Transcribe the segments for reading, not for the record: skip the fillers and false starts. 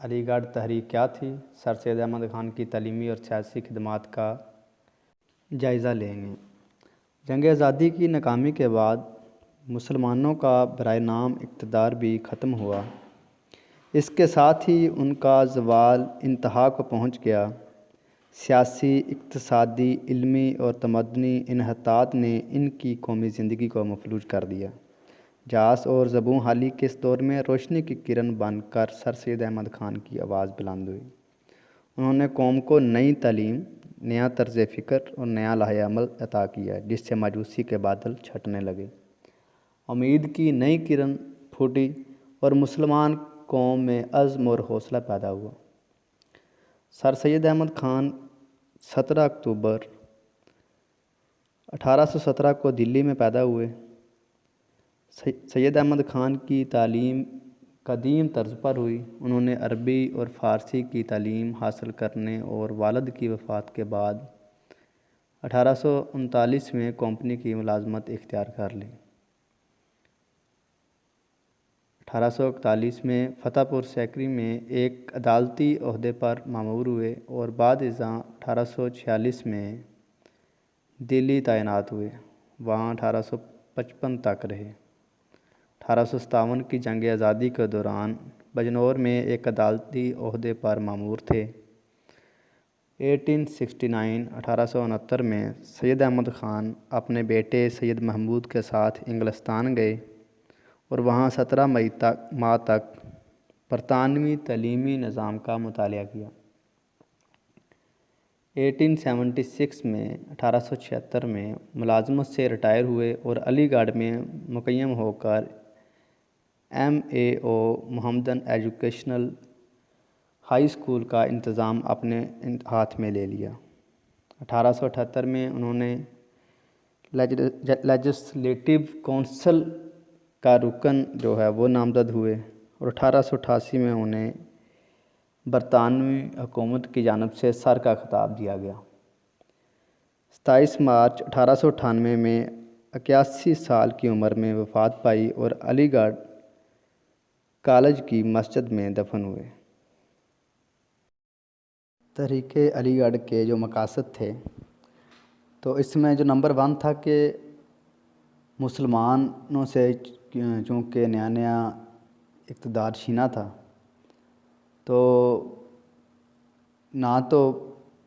علی گڑھ تحریک کیا تھی، سر سید احمد خان کی تعلیمی اور سیاسی خدمات کا جائزہ لیں گے۔ جنگ آزادی کی ناکامی کے بعد مسلمانوں کا برائے نام اقتدار بھی ختم ہوا، اس کے ساتھ ہی ان کا زوال انتہا کو پہنچ گیا۔ سیاسی، اقتصادی، علمی اور تمدنی انحطاط نے ان کی قومی زندگی کو مفلوج کر دیا۔ جاس اور زبوں حالی کے اس دور میں روشنی کی کرن بن کر سر سید احمد خان کی آواز بلند ہوئی۔ انہوں نے قوم کو نئی تعلیم، نیا طرز فکر اور نیا لائحہ عمل عطا کیا، جس سے مایوسی کے بادل چھٹنے لگے، امید کی نئی کرن پھوٹی اور مسلمان قوم میں عزم اور حوصلہ پیدا ہوا۔ سر سید احمد خان 17 اکتوبر 1817 کو دلی میں پیدا ہوئے۔ سید احمد خان کی تعلیم قدیم طرز پر ہوئی۔ انہوں نے عربی اور فارسی کی تعلیم حاصل کرنے اور والد کی وفات کے بعد 1839 میں کمپنی کی ملازمت اختیار کر لی۔ 1841 میں فتح پور سیکری میں ایک عدالتی عہدے پر مامور ہوئے اور بعد ازاں 1846 میں دلی تعینات ہوئے، وہاں 1855 تک رہے۔ 1857 کی جنگ آزادی کے دوران بجنور میں ایک عدالتی عہدے پر مامور تھے۔ 1869 میں سید احمد خان اپنے بیٹے سید محمود کے ساتھ انگلستان گئے اور وہاں 17 ماہ تک برطانوی تعلیمی نظام کا مطالعہ کیا۔ 1876 میں ملازمت سے ریٹائر ہوئے اور علی گڑھ میں مقیم ہو کر MAO محمدن ایجوکیشنل ہائی اسکول کا انتظام اپنے ہاتھ میں لے لیا۔ 1878 میں انہوں نے لیجسلیٹو کونسل کا رکن وہ نامزد ہوئے اور 1888 میں انہیں برطانوی حکومت کی جانب سے سر کا خطاب دیا گیا۔ 27 مارچ 1898 میں 81 سال کی عمر میں وفات پائی اور علی گڑھ کالج کی مسجد میں دفن ہوئے۔ تحریک علی گڑھ کے جو مقاصد تھے، تو اس میں جو نمبر 1 تھا کہ مسلمانوں سے چونکہ نیا اقتدار چھینا تھا، تو نہ تو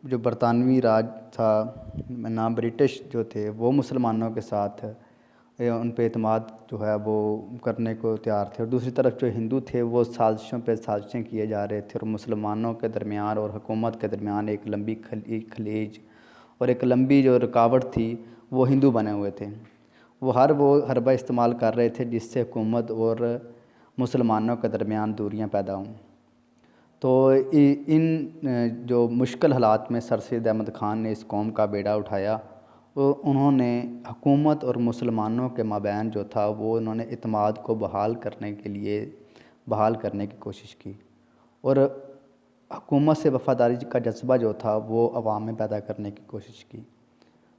جو برطانوی راج تھا، نہ برٹش جو تھے وہ مسلمانوں کے ساتھ ان پہ اعتماد وہ کرنے کو تیار تھے، اور دوسری طرف جو ہندو تھے وہ سازشوں پہ سازشیں کیے جا رہے تھے، اور مسلمانوں کے درمیان اور حکومت کے درمیان ایک لمبی خلیج اور ایک لمبی جو رکاوٹ تھی وہ ہندو بنے ہوئے تھے۔ وہ حربہ استعمال کر رہے تھے جس سے حکومت اور مسلمانوں کے درمیان دوریاں پیدا ہوں۔ تو ان جو مشکل حالات میں سر سید احمد خان نے اس قوم کا بیڑا اٹھایا، انہوں نے حکومت اور مسلمانوں کے مابین جو تھا وہ انہوں نے اعتماد کو بحال کرنے کی کوشش کی، اور حکومت سے وفاداری کا جذبہ جو تھا وہ عوام میں پیدا کرنے کی کوشش کی،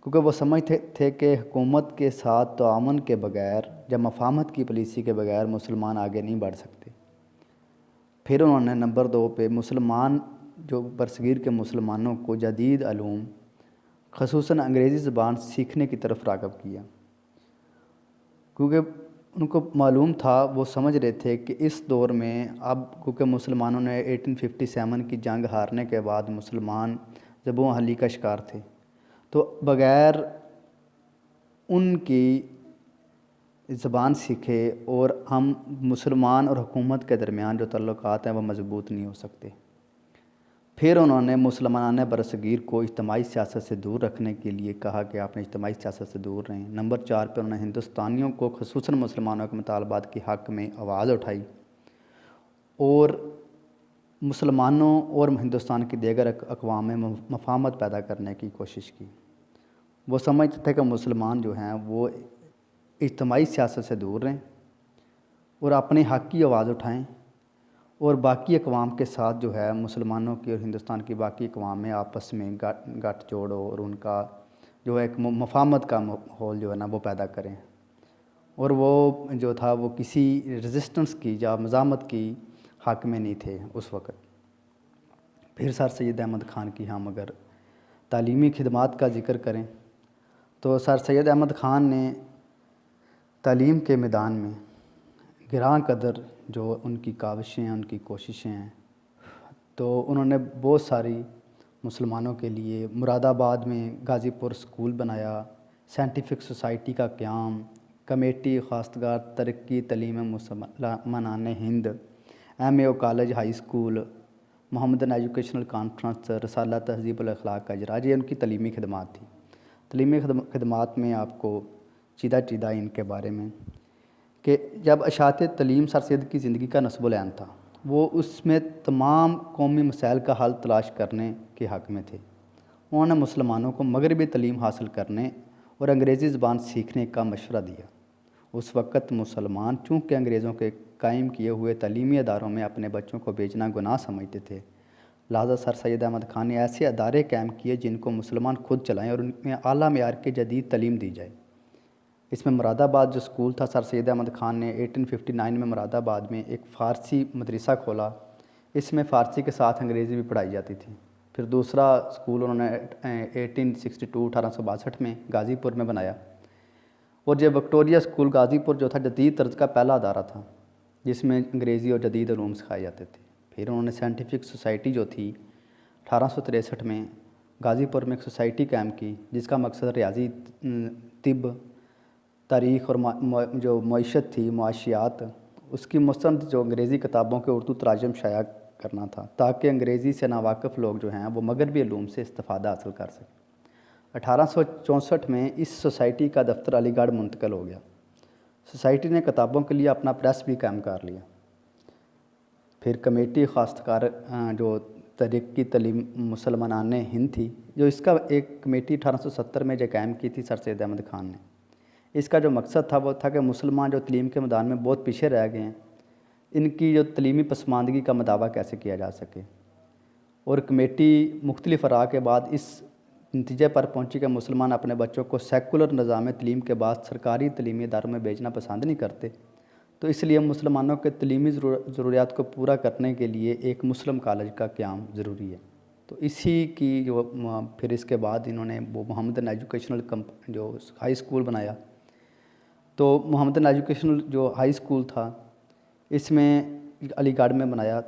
کیونکہ وہ سمجھتے تھے کہ حکومت کے ساتھ تعاون کے بغیر یا مفاہمت کی پالیسی کے بغیر مسلمان آگے نہیں بڑھ سکتے۔ پھر انہوں نے نمبر 2 پہ جو برصغیر کے مسلمانوں کو جدید علوم خصوصاً انگریزی زبان سیکھنے کی طرف راغب کیا، کیونکہ ان کو معلوم تھا، وہ سمجھ رہے تھے کہ اس دور میں اب کیونکہ مسلمانوں نے 1857 کی جنگ ہارنے کے بعد مسلمان زبوں حلی کا شکار تھے، تو بغیر ان کی زبان سیکھے اور ہم مسلمان اور حکومت کے درمیان جو تعلقات ہیں وہ مضبوط نہیں ہو سکتے۔ پھر انہوں نے مسلمانان برصغیر کو اجتماعی سیاست سے دور رکھنے کے لیے کہا کہ آپ نے اجتماعی سیاست سے دور رہیں۔ نمبر 4 پہ انہوں نے ہندوستانیوں کو خصوصاً مسلمانوں کے مطالبات کی حق میں آواز اٹھائی اور مسلمانوں اور ہندوستان کی دیگر اقوام میں مفاہمت پیدا کرنے کی کوشش کی۔ وہ سمجھتے تھے کہ مسلمان جو ہیں وہ اجتماعی سیاست سے دور رہیں اور اپنے حق کی آواز اٹھائیں، اور باقی اقوام کے ساتھ مسلمانوں کی اور ہندوستان کی باقی اقوام میں آپس میں گٹھ جوڑ ہو اور ان کا ایک مفاہمت کا ماحول وہ پیدا کریں۔ اور وہ جو تھا وہ کسی ریزسٹنس کی یا مزاحمت کی حق میں نہیں تھے اس وقت۔ پھر سر سید احمد خان کی ہم اگر تعلیمی خدمات کا ذکر کریں تو سر سید احمد خان نے تعلیم کے میدان میں گراں قدر جو ان کی کاوشیں ہیں، ان کی کوششیں ہیں، تو انہوں نے بہت ساری مسلمانوں کے لیے مراد آباد میں غازی پور اسکول بنایا، سائنٹیفک سوسائٹی کا قیام، کمیٹی خواستگار ترقی تعلیم مسلمانان ہند، ایم اے او کالج ہائی اسکول، محمدن ایجوکیشنل کانفرنس، رسالہ تہذیب الاخلاق کا اجرا، یہ ان کی تعلیمی خدمات تھی۔ تعلیمی خدمات میں آپ کو چیدہ ان کے بارے میں کہ جب اشاعت تعلیم سر سید کی زندگی کا نصب العین تھا، وہ اس میں تمام قومی مسائل کا حل تلاش کرنے کے حق میں تھے۔ انہوں نے مسلمانوں کو مغربی تعلیم حاصل کرنے اور انگریزی زبان سیکھنے کا مشورہ دیا۔ اس وقت مسلمان چونکہ انگریزوں کے قائم کیے ہوئے تعلیمی اداروں میں اپنے بچوں کو بھیجنا گناہ سمجھتے تھے، لہٰذا سر سید احمد خان نے ایسے ادارے قائم کیے جن کو مسلمان خود چلائیں اور ان میں اعلیٰ معیار کی جدید تعلیم دی جائے۔ اس میں مراد آباد جو اسکول تھا، سر سید احمد خان نے 1859 میں مراد آباد میں ایک فارسی مدرسہ کھولا۔ اس میں فارسی کے ساتھ انگریزی بھی پڑھائی جاتی تھی۔ پھر دوسرا اسکول انہوں نے 1862 میں غازی پور میں بنایا، اور یہ وکٹوریہ اسکول غازی پور جو تھا جدید طرز کا پہلا ادارہ تھا جس میں انگریزی اور جدید علوم سکھائے جاتے تھے۔ پھر انہوں نے سائنٹیفک سوسائٹی جو تھی 1863 میں غازی پور میں ایک سوسائٹی قائم کی جس کا مقصد ریاضی، طب، تاریخ اور جو معیشت تھی، معاشیات، اس کی مستند جو انگریزی کتابوں کے اردو تراجم شائع کرنا تھا تاکہ انگریزی سے ناواقف لوگ جو ہیں وہ مغربی علوم سے استفادہ حاصل کر سکیں۔ 1864 میں اس سوسائٹی کا دفتر علی گڑھ منتقل ہو گیا۔ سوسائٹی نے کتابوں کے لیے اپنا پریس بھی قائم کر لیا۔ پھر کمیٹی خواستگار جو ترقی تعلیم مسلمانان ہند تھی، جو اس کا ایک کمیٹی 1870 میں جو قائم کی تھی سر سید احمد خان نے۔ اس کا جو مقصد تھا وہ تھا کہ مسلمان جو تعلیم کے میدان میں بہت پیچھے رہ گئے ہیں، ان کی جو تعلیمی پسماندگی کا مداوع کیسے کیا جا سکے، اور کمیٹی مختلف آراء کے بعد اس نتیجے پر پہنچی کہ مسلمان اپنے بچوں کو سیکولر نظام تعلیم کے بعد سرکاری تعلیمی اداروں میں بھیجنا پسند نہیں کرتے، تو اس لیے مسلمانوں کے تعلیمی ضروریات کو پورا کرنے کے لیے ایک مسلم کالج کا قیام ضروری ہے۔ تو اسی کی جو پھر اس کے بعد انہوں نے وہ محمدن ایجوکیشنل جو ہائی اسکول بنایا۔ تو محمدن ایجوکیشنل جو ہائی اسکول تھا اس میں علی گڑھ میں بنایا۔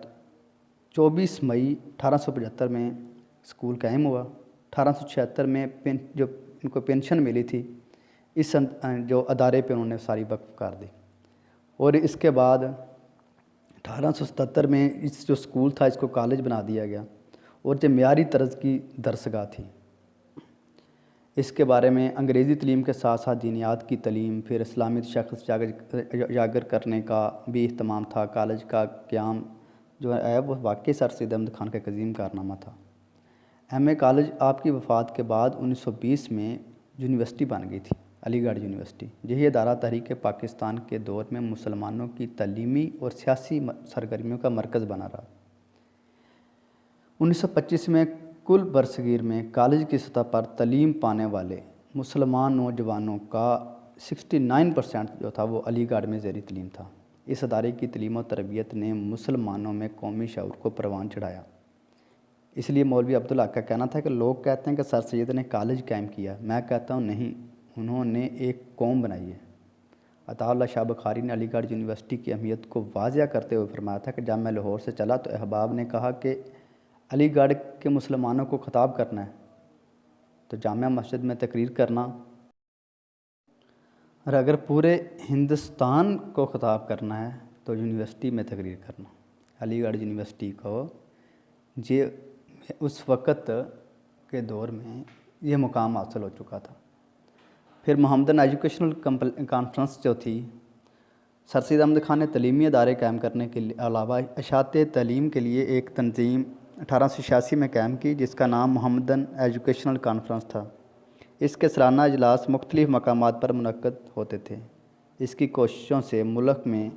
24 مئی 1875 میں اسکول قائم ہوا۔ 1876 میں جو ان کو پینشن ملی تھی اس جو ادارے پہ انہوں نے ساری وقف کر دی، اور اس کے بعد 1877 میں اس جو اسکول تھا اس کو کالج بنا دیا گیا، اور جو معیاری طرز کی درسگاہ تھی۔ اس کے بارے میں انگریزی تعلیم کے ساتھ ساتھ دینیات کی تعلیم، پھر اسلامی شخص اجاگر کرنے کا بھی اہتمام تھا۔ کالج کا قیام جو ہے وہ واقعی سر سید احمد خان کا ایک عظیم کارنامہ تھا۔ ایم اے کالج آپ کی وفات کے بعد 1920 میں یونیورسٹی بن گئی تھی، علی گڑھ یونیورسٹی۔ یہی ادارہ تحریک پاکستان کے دور میں مسلمانوں کی تعلیمی اور سیاسی سرگرمیوں کا مرکز بنا رہا۔ 1925 میں کل برصغیر میں کالج کی سطح پر تعلیم پانے والے مسلمان نوجوانوں کا 69% جو تھا وہ علی گڑھ میں زیر تعلیم تھا۔ اس ادارے کی تعلیم و تربیت نے مسلمانوں میں قومی شعور کو پروان چڑھایا۔ اس لیے مولوی عبدالحق کا کہنا تھا کہ لوگ کہتے ہیں کہ سر سید نے کالج قائم کیا، میں کہتا ہوں نہیں، انہوں نے ایک قوم بنائی ہے۔ عطا اللہ شاہ بخاری نے علی گڑھ یونیورسٹی کی اہمیت کو واضح کرتے ہوئے فرمایا تھا کہ جب میں لاہور سے چلا تو احباب نے کہا کہ علی گڑھ کے مسلمانوں کو خطاب کرنا ہے تو جامع مسجد میں تقریر کرنا، اور اگر پورے ہندوستان کو خطاب کرنا ہے تو یونیورسٹی میں تقریر کرنا۔ علی گڑھ یونیورسٹی کو یہ اس وقت کے دور میں یہ مقام حاصل ہو چکا تھا۔ پھر محمدن ایجوکیشنل کانفرنس جو تھی، سر سید احمد خان نے تعلیمی ادارے قائم کرنے کے علاوہ اشاعت تعلیم کے لیے ایک تنظیم 1886 میں قائم کی جس کا نام محمدن ایجوکیشنل کانفرنس تھا۔ اس کے سالانہ اجلاس مختلف مقامات پر منعقد ہوتے تھے۔ اس کی کوششوں سے ملک میں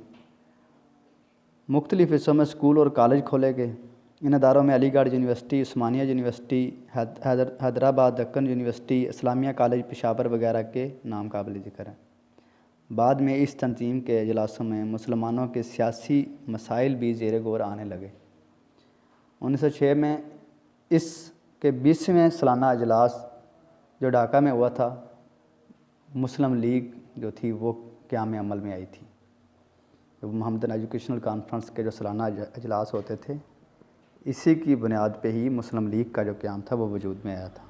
مختلف حصوں میں اسکول اور کالج کھولے گئے۔ ان اداروں میں علی گڑھ یونیورسٹی، عثمانیہ یونیورسٹی، حیدرآباد دکن یونیورسٹی، اسلامیہ کالج پشاور وغیرہ کے نام قابل ذکر ہیں۔ بعد میں اس تنظیم کے اجلاسوں میں مسلمانوں کے سیاسی مسائل بھی زیر غور آنے لگے۔ 1906 میں اس کے 20ویں سالانہ اجلاس جو ڈھاکہ میں ہوا تھا، مسلم لیگ جو تھی وہ قیام عمل میں آئی تھی۔ محمدن ایجوکیشنل کانفرنس کے جو سالانہ اجلاس ہوتے تھے، اسی کی بنیاد پہ ہی مسلم لیگ کا جو قیام تھا وہ وجود میں آیا تھا۔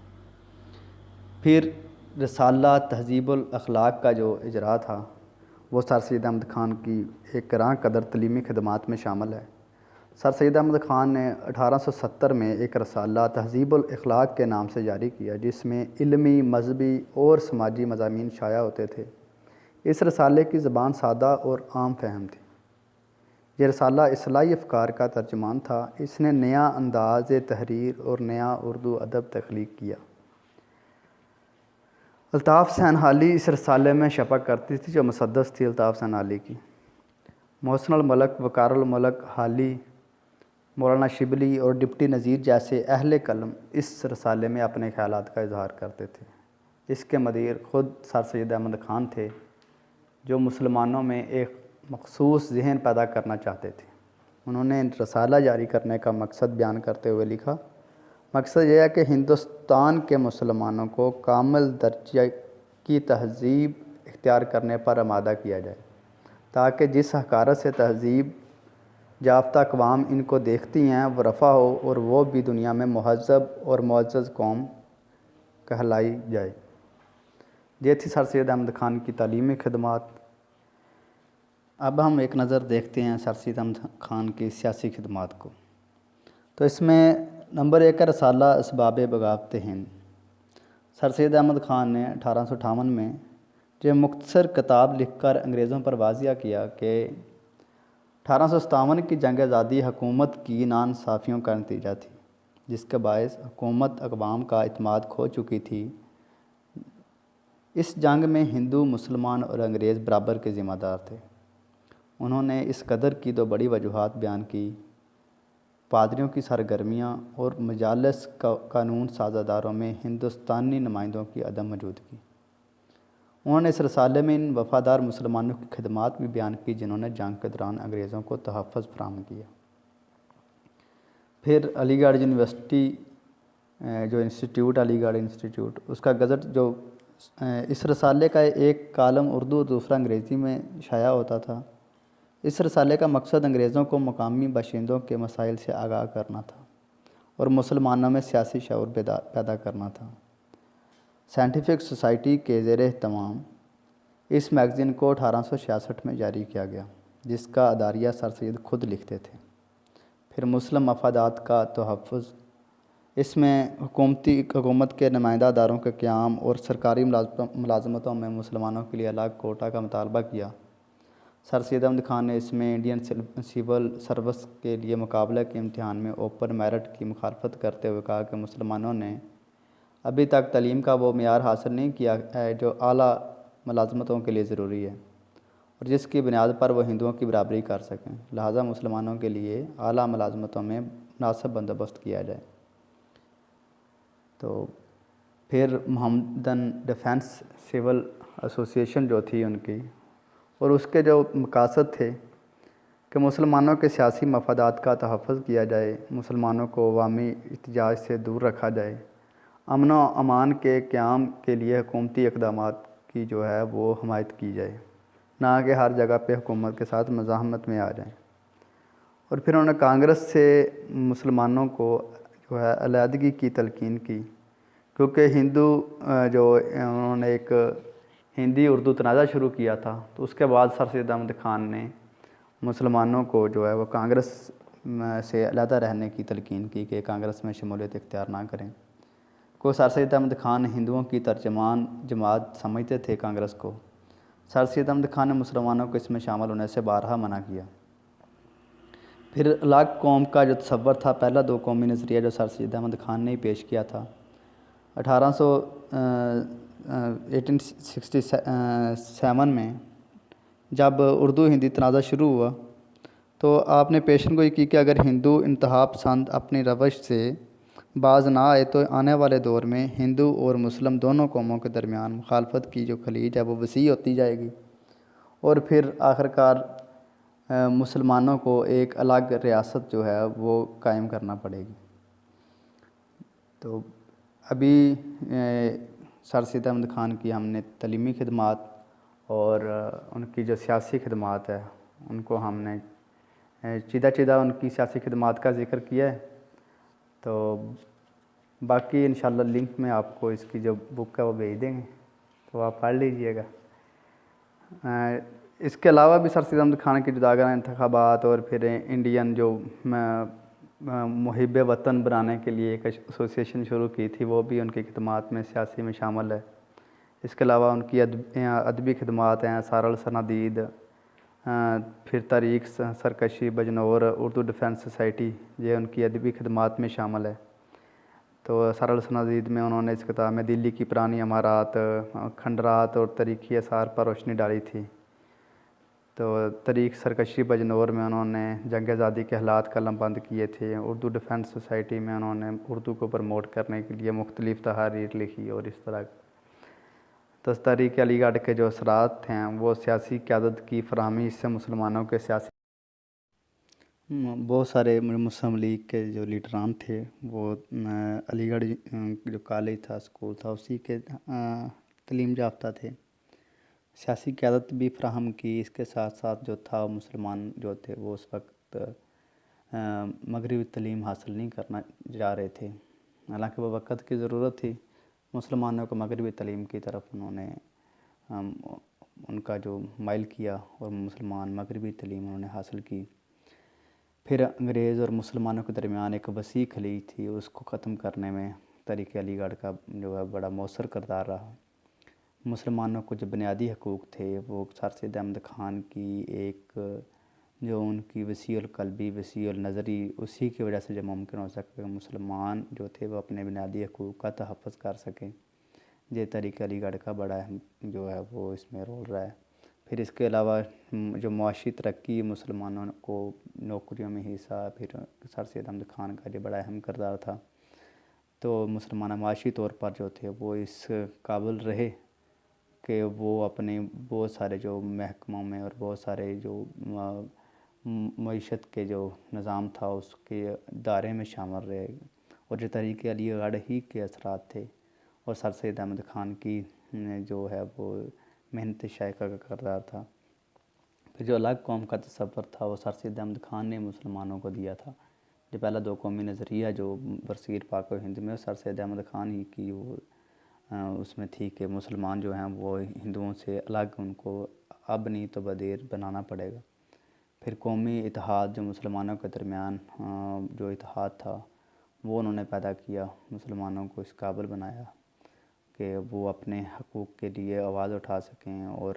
پھر رسالہ تہذیب الاخلاق کا جو اجرا تھا وہ سر سید احمد خان کی ایک گراں قدر تعلیمی خدمات میں شامل ہے۔ سر سید احمد خان نے 1870 میں ایک رسالہ تہذیب الاخلاق کے نام سے جاری کیا، جس میں علمی، مذہبی اور سماجی مضامین شائع ہوتے تھے۔ اس رسالے کی زبان سادہ اور عام فہم تھی۔ یہ رسالہ اصلاحی افکار کا ترجمان تھا۔ اس نے نیا انداز تحریر اور نیا اردو ادب تخلیق کیا۔ الطاف حسین حالی اس رسالے میں شفا کرتی تھی، جو مسدس تھی الطاف حسین حالی کی۔ محسن الملک، وقار الملک حالی، مولانا شبلی اور ڈپٹی نذیر جیسے اہل قلم اس رسالے میں اپنے خیالات کا اظہار کرتے تھے۔ اس کے مدیر خود سر سید احمد خان تھے، جو مسلمانوں میں ایک مخصوص ذہن پیدا کرنا چاہتے تھے۔ انہوں نے رسالہ جاری کرنے کا مقصد بیان کرتے ہوئے لکھا، مقصد یہ ہے کہ ہندوستان کے مسلمانوں کو کامل درجے کی تہذیب اختیار کرنے پر آمادہ کیا جائے، تاکہ جس حقارت سے تہذیب یافتہ اقوام ان کو دیکھتی ہیں وہ رفع ہو اور وہ بھی دنیا میں مہذب اور معزز قوم کہلائی جائے۔ یہ تھی سر سید احمد خان کی تعلیمی خدمات۔ اب ہم ایک نظر دیکھتے ہیں سر سید احمد خان کی سیاسی خدمات کو۔ تو اس میں نمبر 1 ہے رسالہ اسباب بغاوت ہند۔ سر سید احمد خان نے 1858 میں یہ مختصر کتاب لکھ کر انگریزوں پر واضح کیا کہ 1857 کی جنگ آزادی حکومت کی ناانصافیوں کا نتیجہ تھی، جس کے باعث حکومت اقوام کا اعتماد کھو چکی تھی۔ اس جنگ میں ہندو، مسلمان اور انگریز برابر کے ذمہ دار تھے۔ انہوں نے اس قدر کی 2 بڑی وجوہات بیان کی: پادریوں کی سرگرمیاں اور مجالس قانون ساز اداروں میں ہندوستانی نمائندوں کی عدم موجودگی۔ انہوں نے اس رسالے میں ان وفادار مسلمانوں کی خدمات بھی بیان کی جنہوں نے جنگ کے دوران انگریزوں کو تحفظ فراہم کیا۔ پھر علی گڑھ یونیورسٹی جو انسٹیٹیوٹ، علی گڑھ انسٹیٹیوٹ، اس کا گزٹ جو اس رسالے کا ایک کالم اردو اور دوسرا انگریزی میں شائع ہوتا تھا۔ اس رسالے کا مقصد انگریزوں کو مقامی باشندوں کے مسائل سے آگاہ کرنا تھا اور مسلمانوں میں سیاسی شعور پیدا کرنا تھا۔ سائنٹیفک سوسائٹی کے زیر اہتمام اس میگزین کو 1866 میں جاری کیا گیا، جس کا اداریہ سر سید خود لکھتے تھے۔ پھر مسلم مفادات کا تحفظ، اس میں حکومت کے نمائندہ اداروں کے قیام اور سرکاری ملازمتوں میں مسلمانوں کے لیے الگ کوٹا کا مطالبہ کیا۔ سر سید احمد خان نے اس میں انڈین سول سروس کے لیے مقابلہ کے امتحان میں اوپن میرٹ کی مخالفت کرتے ہوئے کہا کہ مسلمانوں نے ابھی تک تعلیم کا وہ معیار حاصل نہیں کیا ہے جو اعلیٰ ملازمتوں کے لیے ضروری ہے اور جس کی بنیاد پر وہ ہندوؤں کی برابری کر سکیں، لہٰذا مسلمانوں کے لیے اعلیٰ ملازمتوں میں مناسب بندوبست کیا جائے۔ تو پھر محمدن ڈیفنس سول ایسوسیشن جو تھی ان کی، اور اس کے جو مقاصد تھے کہ مسلمانوں کے سیاسی مفادات کا تحفظ کیا جائے، مسلمانوں کو عوامی احتجاج سے دور رکھا جائے، امن و امان کے قیام کے لیے حکومتی اقدامات کی جو ہے وہ حمایت کی جائے، نہ کہ ہر جگہ پہ حکومت کے ساتھ مزاحمت میں آ جائیں۔ اور پھر انہوں نے کانگریس سے مسلمانوں کو جو ہے علیحدگی کی تلقین کی، کیونکہ انہوں نے ایک ہندی اردو تنازع شروع کیا تھا، تو اس کے بعد سر سید احمد خان نے مسلمانوں کو جو ہے وہ کانگریس سے علیحدہ رہنے کی تلقین کی کہ کانگریس میں شمولیت اختیار نہ کریں۔ کو سر سید احمد خان ہندوؤں کی ترجمان جماعت سمجھتے تھے کانگریس کو۔ سر سید احمد خان نے مسلمانوں کو اس میں شامل ہونے سے بارہا منع کیا۔ پھر الگ قوم کا جو تصور تھا، پہلا 2 قومی نظریہ جو سر سید احمد خان نے ہی پیش کیا تھا 1867 میں جب اردو ہندی تنازع شروع ہوا تو آپ نے پیشن گوئی کی کہ اگر ہندو انتہا پسند اپنی روش سے باز نہ آئے تو آنے والے دور میں ہندو اور مسلم دونوں قوموں کے درمیان مخالفت کی جو خلیج ہے وہ وسیع ہوتی جائے گی اور پھر آخر کار مسلمانوں کو ایک الگ ریاست جو ہے وہ قائم کرنا پڑے گی۔ تو ابھی سر سید احمد خان کی ہم نے تعلیمی خدمات اور ان کی جو سیاسی خدمات ہے ان کو ہم نے چیدہ ان کی سیاسی خدمات کا ذکر کیا ہے۔ تو باقی انشاءاللہ لنک میں آپ کو اس کی جو بک ہے وہ بھیج دیں گے، تو آپ پڑھ لیجئے گا۔ اس کے علاوہ بھی سر سید احمد خان کے جداگانہ انتخابات اور پھر انڈین جو محب وطن بنانے کے لیے ایک ایسوسیشن شروع کی تھی، وہ بھی ان کی خدمات میں سیاسی میں شامل ہے۔ اس کے علاوہ ان کی ادبی خدمات ہیں، سارا السنادید، پھر تاریخ سرکشی بجنور، اردو ڈیفنس سوسائٹی، یہ ان کی ادبی خدمات میں شامل ہے۔ تو سارا السنادید میں انہوں نے اس کتاب میں دلی کی پرانی عمارات، کھنڈرات اور تاریخی آثار پر روشنی ڈالی تھی۔ تو تاریخ سرکشی بجنور میں انہوں نے جنگ آزادی کے حالات قلم بند کیے تھے۔ اردو ڈیفنس سوسائٹی میں انہوں نے اردو کو پروموٹ کرنے کے لیے مختلف تحاریر لکھی اور اس طرح۔ تو تحریک علی گڑھ کے جو اثرات ہیں وہ سیاسی قیادت کی فراہمی، اس سے مسلمانوں کے سیاسی بہت سارے مسلم لیگ کے جو لیڈران تھے وہ علی گڑھ جو کالج تھا، اسکول تھا، اسی کے تعلیم یافتہ تھے۔ سیاسی قیادت بھی فراہم کی، اس کے ساتھ ساتھ جو تھا مسلمان جو تھے وہ اس وقت مغربی تعلیم حاصل نہیں کرنا جا رہے تھے، حالانکہ وہ وقت کی ضرورت تھی۔ مسلمانوں کو مغربی تعلیم کی طرف انہوں نے ان کا جو مائل کیا اور مسلمان مغربی تعلیم انہوں نے حاصل کی۔ پھر انگریز اور مسلمانوں کے درمیان ایک وسیع خلیج تھی، اس کو ختم کرنے میں تحریک علی گڑھ کا جو ہے بڑا مؤثر کردار رہا۔ مسلمانوں کو جو بنیادی حقوق تھے وہ سر سید احمد خان کی ایک جو ان کی وسیع القلبی، وسیع النظری، اسی کی وجہ سے جو ممکن ہو سکے مسلمان جو تھے وہ اپنے بنیادی حقوق کا تحفظ کر سکیں۔ یہ تحریک علی گڑھ کا بڑا اہم جو ہے وہ اس میں رول رہا ہے۔ پھر اس کے علاوہ جو معاشی ترقی، مسلمانوں کو نوکریوں میں حصہ، پھر سر سید احمد خان کا جو بڑا اہم کردار تھا۔ تو مسلمان معاشی طور پر جو تھے وہ اس قابل رہے کہ وہ اپنے بہت سارے جو محکموں میں اور بہت سارے جو معیشت کے جو نظام تھا اس کے دائرے میں شامل رہے، اور جو تحریک علی گڑھ ہی کے اثرات تھے اور سر سید احمد خان کی جو ہے وہ محنت شائقہ کا کردار تھا۔ پھر جو الگ قوم کا تصور تھا وہ سر سید احمد خان نے مسلمانوں کو دیا تھا۔ جو پہلا دو قومی نظریہ جو برصغیر پاک و ہند میں سر سید احمد خان ہی کی وہ اس میں تھی کہ مسلمان جو ہیں وہ ہندوؤں سے الگ، ان کو اب نہیں تو بدیر بنانا پڑے گا۔ پھر قومی اتحاد، جو مسلمانوں کے درمیان جو اتحاد تھا وہ انہوں نے پیدا کیا، مسلمانوں کو اس قابل بنایا کہ وہ اپنے حقوق کے لیے آواز اٹھا سکیں، اور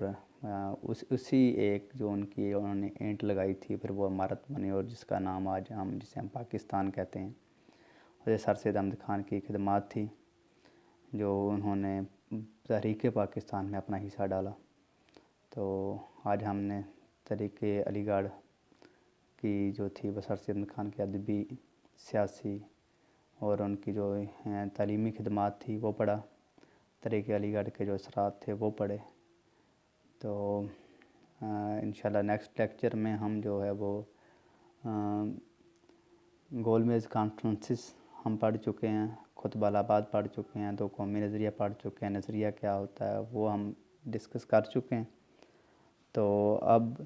اسی ایک جو ان کی انہوں نے اینٹ لگائی تھی پھر وہ عمارت بنی، اور جس کا نام آج جسے ہم پاکستان کہتے ہیں۔ اور یہ سر سید احمد خان کی خدمات تھی جو انہوں نے تحریک پاکستان میں اپنا حصہ ڈالا۔ تو آج ہم نے تحریک علی گڑھ کی جو تھی وہ سر سید احمد خان کی ادبی، سیاسی اور ان کی جو تعلیمی خدمات تھی وہ پڑھا، تحریک علی گڑھ کے جو اثرات تھے وہ پڑھے۔ تو انشاءاللہ نیکسٹ لیکچر میں ہم جو ہے وہ گول میز کانفرنسز ہم پڑھ چکے ہیں، خطبہ الآباد پڑھ چکے ہیں، دو قومی نظریہ پڑھ چکے ہیں، نظریہ کیا ہوتا ہے وہ ہم ڈسکس کر چکے ہیں۔ تو اب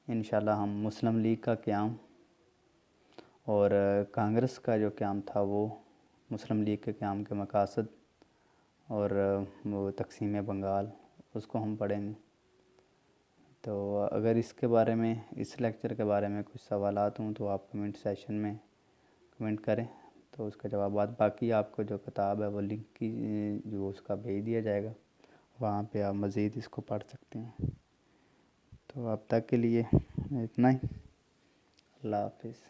انشاءاللہ ہم مسلم لیگ کا قیام اور کانگریس کا جو قیام تھا وہ مسلم لیگ کے قیام کے مقاصد اور وہ تقسیم بنگال اس کو ہم پڑھیں گے۔ تو اگر اس کے بارے میں، اس لیکچر کے بارے میں کچھ سوالات ہوں تو آپ کمنٹ سیشن میں کمنٹ کریں تو اس کا جوابات، باقی آپ کو جو کتاب ہے وہ لنک کی جو اس کا بھیج دیا جائے گا، وہاں پہ آپ مزید اس کو پڑھ سکتے ہیں۔ تو اب تک کے لیے اتنا ہی، اللہ حافظ۔